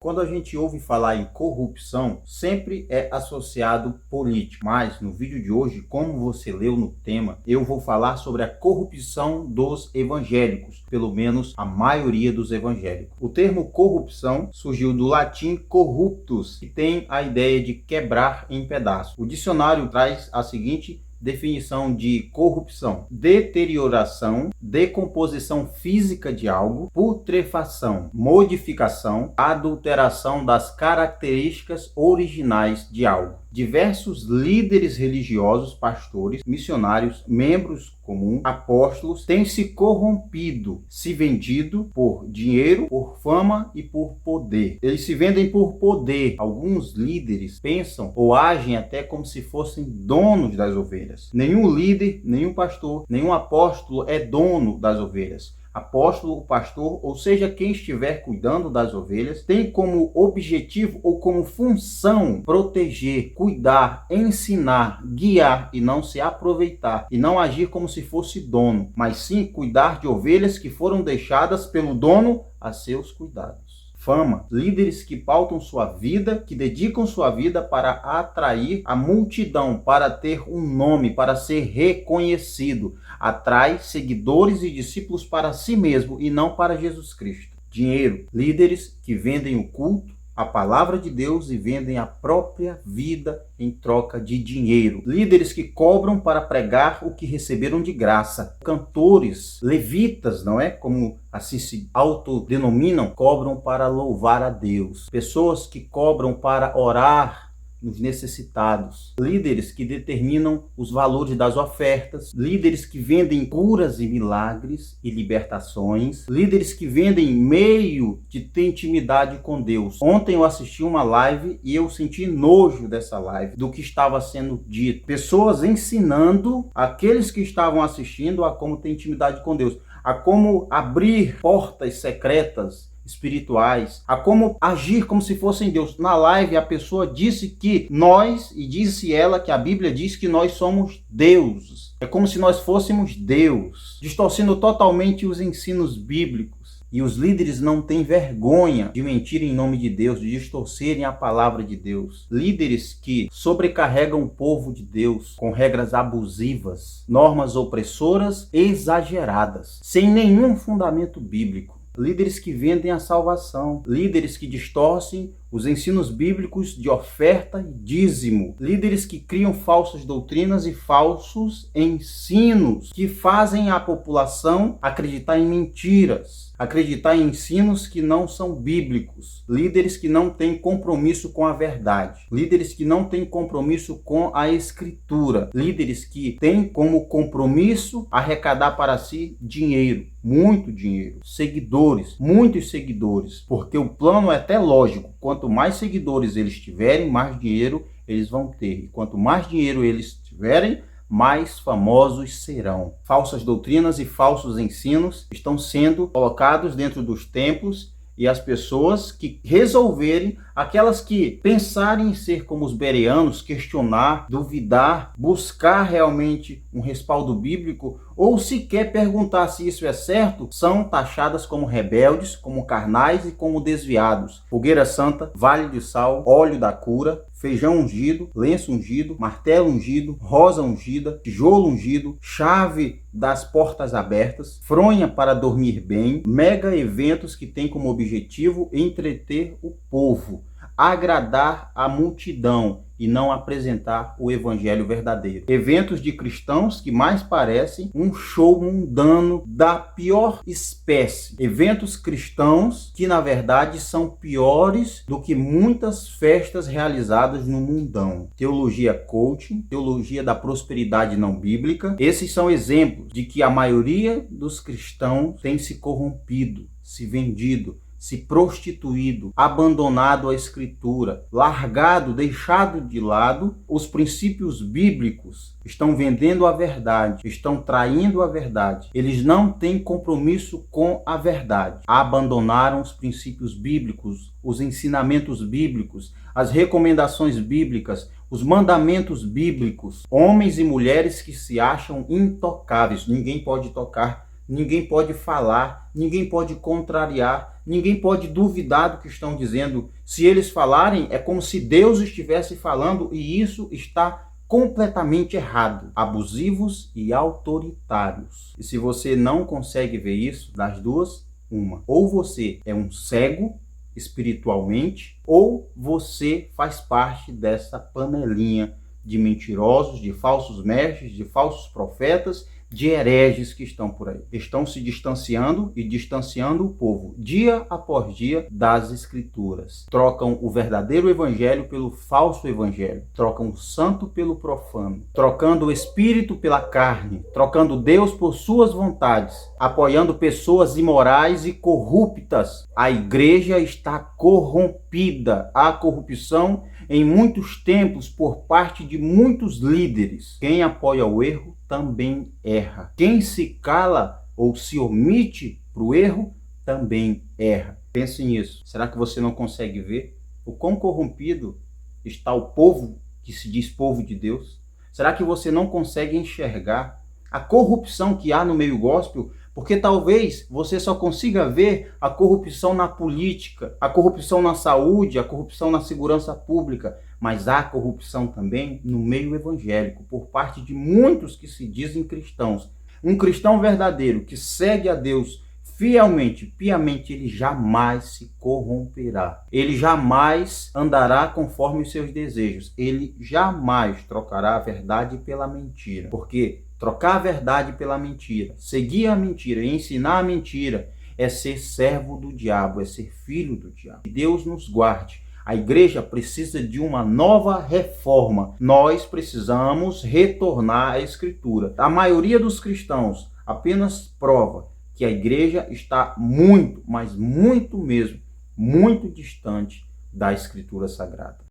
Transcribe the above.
Quando a gente ouve falar em corrupção, sempre é associado político. Mas no vídeo de hoje, como você leu no tema, eu vou falar sobre a corrupção dos evangélicos, pelo menos a maioria dos evangélicos. O termo corrupção surgiu do latim corruptus, que tem a ideia de quebrar em pedaços. O dicionário traz a seguinte definição de corrupção: deterioração, decomposição física de algo, putrefação, modificação, adulteração das características originais de algo. Diversos líderes religiosos, pastores, missionários, membros comuns, apóstolos, têm se corrompido, se vendido por dinheiro, por fama e por poder. Eles se vendem por poder. Alguns líderes pensam ou agem até como se fossem donos das ovelhas. Nenhum líder, nenhum pastor, nenhum apóstolo é dono das ovelhas. Apóstolo, pastor, ou seja, quem estiver cuidando das ovelhas, tem como objetivo ou como função proteger, cuidar, ensinar, guiar e não se aproveitar e não agir como se fosse dono, mas sim cuidar de ovelhas que foram deixadas pelo dono a seus cuidados. Fama, líderes que pautam sua vida, que dedicam sua vida para atrair a multidão, para ter um nome, para ser reconhecido. Atrai seguidores e discípulos para si mesmo e não para Jesus Cristo. Dinheiro, líderes que vendem o culto, a palavra de Deus e vendem a própria vida em troca de dinheiro. Líderes que cobram para pregar o que receberam de graça. Cantores, levitas, não é? Como assim se autodenominam, cobram para louvar a Deus. Pessoas que cobram para orar nos necessitados, líderes que determinam os valores das ofertas, líderes que vendem curas e milagres e libertações, líderes que vendem meio de ter intimidade com Deus. Ontem eu assisti uma live e eu senti nojo dessa live, do que estava sendo dito. Pessoas ensinando aqueles que estavam assistindo a como ter intimidade com Deus, a como abrir portas secretas espirituais, a como agir como se fossem Deus. Na live a pessoa disse que nós, e disse ela que a Bíblia diz que nós somos deuses. É como se nós fôssemos Deus, distorcendo totalmente os ensinos bíblicos. E os líderes não têm vergonha de mentir em nome de Deus, de distorcerem a palavra de Deus. Líderes que sobrecarregam o povo de Deus com regras abusivas, normas opressoras exageradas, sem nenhum fundamento bíblico. Líderes que vendem a salvação, líderes que distorcem os ensinos bíblicos de oferta e dízimo, líderes que criam falsas doutrinas e falsos ensinos, que fazem a população acreditar em mentiras, acreditar em ensinos que não são bíblicos, líderes que não têm compromisso com a verdade, líderes que não têm compromisso com a escritura, líderes que têm como compromisso arrecadar para si dinheiro, muito dinheiro, seguidores, muitos seguidores, porque o plano é até lógico: quanto mais seguidores eles tiverem, mais dinheiro eles vão ter. E quanto mais dinheiro eles tiverem, mais famosos serão. Falsas doutrinas e falsos ensinos estão sendo colocados dentro dos templos, e as pessoas que resolverem, aquelas que pensarem em ser como os bereanos, questionar, duvidar, buscar realmente um respaldo bíblico, ou sequer perguntar se isso é certo, são taxadas como rebeldes, como carnais e como desviados. Fogueira santa, vale de sal, óleo da cura, feijão ungido, lenço ungido, martelo ungido, rosa ungida, tijolo ungido, chave das portas abertas, fronha para dormir bem, mega eventos que têm como objetivo entreter o povo, agradar a multidão e não apresentar o evangelho verdadeiro. Eventos de cristãos que mais parecem um show mundano da pior espécie. Eventos cristãos que na verdade são piores do que muitas festas realizadas no mundão. Teologia coaching, teologia da prosperidade não bíblica. Esses são exemplos de que a maioria dos cristãos tem se corrompido, se vendido, se prostituído, abandonado a escritura, largado, deixado de lado os princípios bíblicos, estão vendendo a verdade, estão traindo a verdade. Eles não têm compromisso com a verdade. Abandonaram os princípios bíblicos, os ensinamentos bíblicos, as recomendações bíblicas, os mandamentos bíblicos. Homens e mulheres que se acham intocáveis. Ninguém pode tocar, ninguém pode falar, ninguém pode contrariar, Ninguém pode duvidar do que estão dizendo. Se eles falarem, é como se Deus estivesse falando, e isso está completamente errado, abusivos e autoritários. E se você não consegue ver isso, das duas, uma. Ou você é um cego espiritualmente, ou você faz parte dessa panelinha de mentirosos, de falsos mestres, de falsos profetas, de hereges que estão por aí. Estão se distanciando e distanciando o povo, dia após dia, das escrituras. Trocam o verdadeiro evangelho pelo falso evangelho. Trocam o santo pelo profano. Trocando o espírito pela carne. Trocando Deus por suas vontades. Apoiando pessoas imorais e corruptas. A igreja está corrompida. Há corrupção em muitos templos por parte de muitos líderes. Quem apoia o erro também erra. Quem se cala ou se omite para o erro também erra. Pense nisso. Será que você não consegue ver o quão corrompido está o povo que se diz povo de Deus? Será que você não consegue enxergar a corrupção que há no meio gospel? Porque talvez você só consiga ver a corrupção na política, a corrupção na saúde, a corrupção na segurança pública, mas há corrupção também no meio evangélico, por parte de muitos que se dizem cristãos. Um cristão verdadeiro que segue a Deus fielmente, piamente, ele jamais se corromperá. Ele jamais andará conforme os seus desejos. Ele jamais trocará a verdade pela mentira. Porque trocar a verdade pela mentira, seguir a mentira e ensinar a mentira é ser servo do diabo, é ser filho do diabo. Que Deus nos guarde. A igreja precisa de uma nova reforma. Nós precisamos retornar à Escritura. A maioria dos cristãos apenas prova que a igreja está muito, mas muito mesmo, muito distante da Escritura Sagrada.